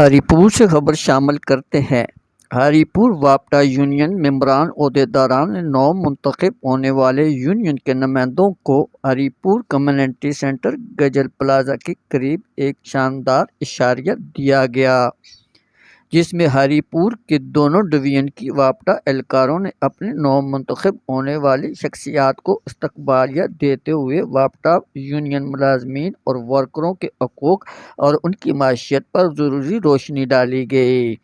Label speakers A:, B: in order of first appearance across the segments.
A: ہری پور سے خبر شامل کرتے ہیں۔ ہری پور وابٹا یونین ممبران عہدیداران نے نو منتخب ہونے والے یونین کے نمائندوں کو ہری پور کمیونٹی سینٹر گجل پلازا کے قریب ایک شاندار اشاریہ دیا گیا، جس میں ہری پور کے دونوں ڈویژن کی وابٹا اہلکاروں نے اپنے نو منتخب ہونے والی شخصیات کو استقبالیہ دیتے ہوئے وابٹا یونین ملازمین اور ورکروں کے حقوق اور ان کی معیشت پر ضروری روشنی ڈالی گئی۔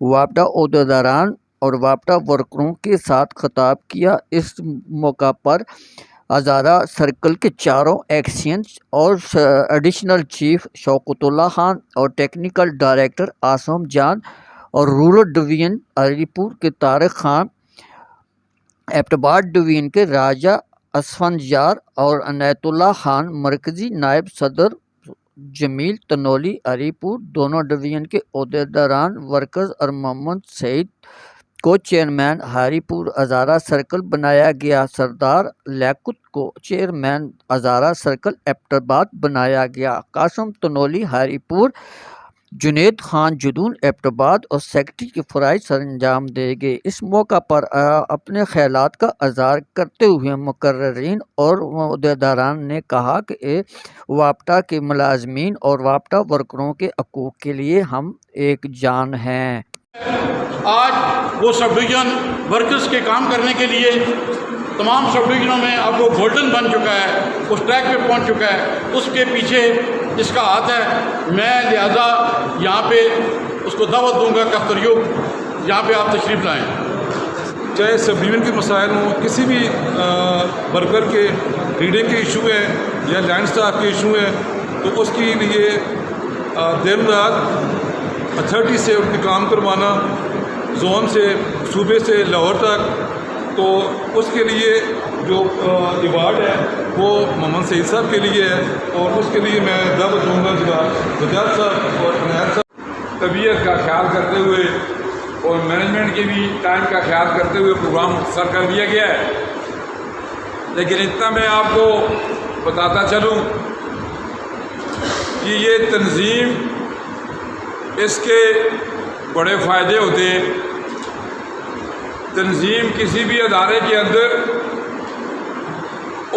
A: وابٹا عہدیداران اور وابٹا ورکروں کے ساتھ خطاب کیا۔ اس موقع پر ہزارہ سرکل کے چاروں ایکسچینج اور ایڈیشنل چیف شوکت اللہ خان اور ٹیکنیکل ڈائریکٹر آصم جان اور رورل ڈویژن ہری پور کے طارق خان، ایبٹ آباد ڈویژن کے راجہ اسفنجار اور عنایت اللہ خان، مرکزی نائب صدر جمیل تنولی، ہری پور دونوں ڈویژن کے عہدیداران، ورکرز اور محمد سعید کو چیئرمین ہری پور ہزارہ سرکل بنایا گیا۔ سردار لیاقت کو چیئرمین ہزارہ سرکل ایبٹ آباد بنایا گیا۔ قاسم تنولی ہری پور، جنید خان جدون ایبٹ آباد اور سیکرٹری کے فرائض سر انجام دے گئے۔ اس موقع پر اپنے خیالات کا اظہار کرتے ہوئے مقررین اور عہدیداران نے کہا کہ وابٹا کے ملازمین اور وابٹا ورکروں کے حقوق کے لیے ہم ایک جان ہیں۔
B: آج وہ سب ڈویژن ورکرز کے کام کرنے کے لیے تمام سب ڈویژنوں میں اب وہ گولڈن بن چکا ہے، اس ٹریک پہ پہنچ چکا ہے۔ اس کے پیچھے جس کا ہاتھ ہے، میں لہذا یہاں پہ اس کو دعوت دوں گا کہ اختریوب یہاں پہ آپ تشریف لائیں۔
C: چاہے سب ڈویژن کے مسائل ہوں، کسی بھی ورکر کے ریڈنگ کے ایشو ہیں یا لینڈ سٹاف کے ایشو ہیں، تو اس کے لیے دن رات اتھارٹی سے ان کے کام کروانا، زون سے، صوبے سے لاہور تک، تو اس کے لیے جو ایوارڈ ہے وہ محمد سعید صاحب کے لیے ہے، اور اس کے لیے میں دعوت دوں گا جناب وجاہت صاحب اور عنایت صاحب۔ طبیعت کا خیال کرتے ہوئے اور مینجمنٹ کے بھی ٹائم کا خیال کرتے ہوئے پروگرام مختصر کر دیا گیا ہے، لیکن اتنا میں آپ کو بتاتا چلوں کہ یہ تنظیم، اس کے بڑے فائدے ہوتے ہیں۔ تنظیم کسی بھی ادارے کے اندر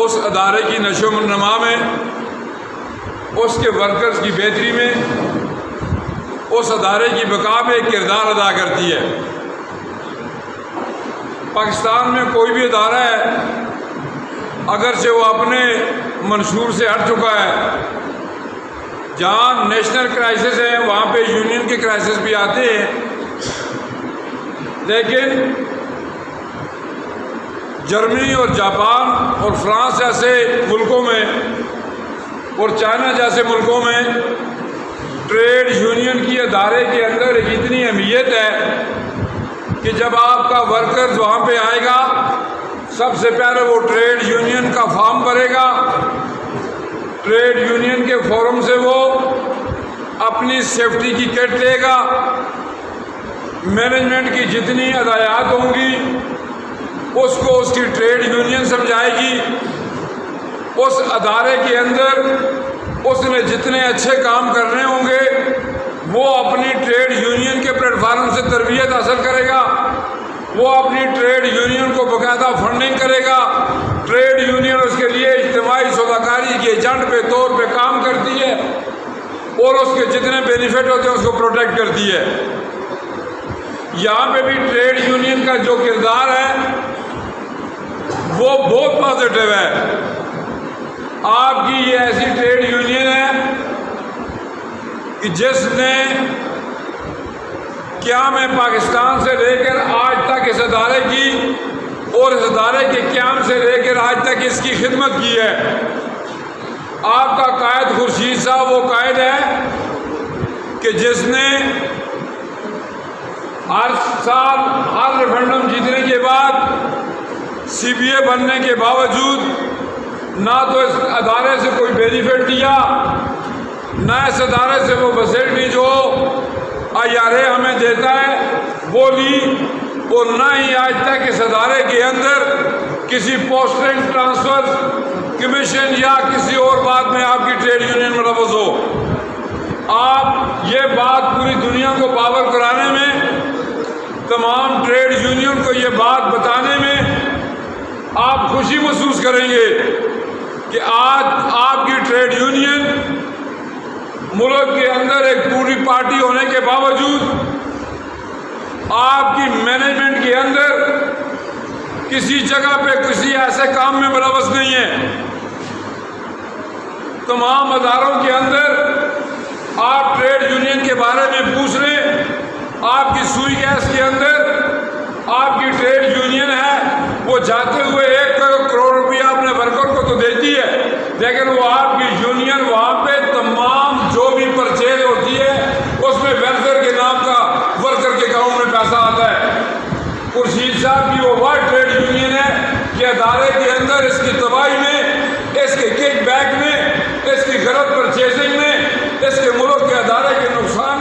C: اس ادارے کی نشو و نما میں، اس کے ورکرز کی بہتری میں، اس ادارے کی بقا میں کردار ادا کرتی ہے۔ پاکستان میں کوئی بھی ادارہ ہے، اگرچہ وہ اپنے منشور سے ہٹ چکا ہے، جہاں نیشنل کرائسس ہیں وہاں پہ یونین کے کرائسس بھی آتے ہیں، لیکن جرمنی اور جاپان اور فرانس جیسے ملکوں میں اور چائنا جیسے ملکوں میں ٹریڈ یونین کی ادارے کے اندر ایک اتنی اہمیت ہے کہ جب آپ کا ورکرز وہاں پہ آئے گا، سب سے پہلے وہ ٹریڈ یونین کا فارم بھرے گا، ٹریڈ یونین کے فورم سے وہ اپنی سیفٹی کی کٹ لے گا، مینجمنٹ کی جتنی ہدایات ہوں گی اس کو اس کی ٹریڈ یونین سمجھائے گی۔ اس ادارے کے اندر اس نے جتنے اچھے کام کرنے ہوں گے وہ اپنی ٹریڈ یونین کے پلیٹ فارم سے تربیت حاصل کرے گا، وہ اپنی ٹریڈ یونین کو باقاعدہ فنڈنگ کرے گا۔ ٹریڈ یونین اس کے لیے اجتماعی سودا کاری کے ایجنٹ کے طور پہ کام کرتی ہے اور اس کے جتنے بینیفٹ ہوتے ہیں اس کو پروٹیکٹ کرتی ہے۔ یہاں پہ بھی ٹریڈ یونین کا جو کردار ہے وہ بہت پازیٹیو ہے۔ آپ کی یہ ایسی ٹریڈ یونین ہے کہ جس نے قیام پاکستان سے لے کر آج تک اس ادارے کی اور اس ادارے کے قیام سے لے کر آج تک اس کی خدمت کی ہے۔ آپ کا قائد خورشید صاحب وہ قائد ہے کہ جس نے ہر سال ہر ریفرنڈم جیتنے کے بعد سی بی اے بننے کے باوجود نہ تو اس ادارے سے کوئی بینیفٹ لیا، نہ اس ادارے سے وہ فیسلٹی جو آئی آر اے ہمیں دیتا ہے وہ لی، اور نہ ہی آج تک اس ادارے کے اندر کسی پوسٹنگ، ٹرانسفر، کمیشن یا کسی اور بات میں آپ کی ٹریڈ یونین ملوث ہو۔ آپ یہ بات پوری دنیا کو پاور کرانے میں، تمام ٹریڈ یونین کو یہ بات بتانے میں آپ خوشی محسوس کریں گے کہ آج آپ کی ٹریڈ یونین ملک کے اندر ایک پوری پارٹی ہونے کے باوجود آپ کی مینجمنٹ کے اندر کسی جگہ پہ کسی ایسے کام میں ملوث نہیں ہے۔ تمام اداروں کے اندر آپ ٹریڈ یونین کے بارے میں پوچھ لیں، آپ کی سوئی گیس کے اندر آپ کی ٹریڈ یونین ہے، وہ جاتے ہوئے 1 کروڑ روپیہ اپنے ورکر کو تو دیتی ہے، لیکن وہ آپ کی یونین وہاں پہ تمام جو بھی پرچیز ہوتی ہے اس میں ویلفیئر کے نام کا ورکر کے اکاؤنٹ میں پیسہ آتا ہے۔ خورشید صاحب کی وہ ٹریڈ یونین ہے کہ ادارے کے اندر اس کی تباہی میں، اس کے کک بیک میں، اس کی غلط پرچیزنگ میں، اس کے ملک کے ادارے کے نقصان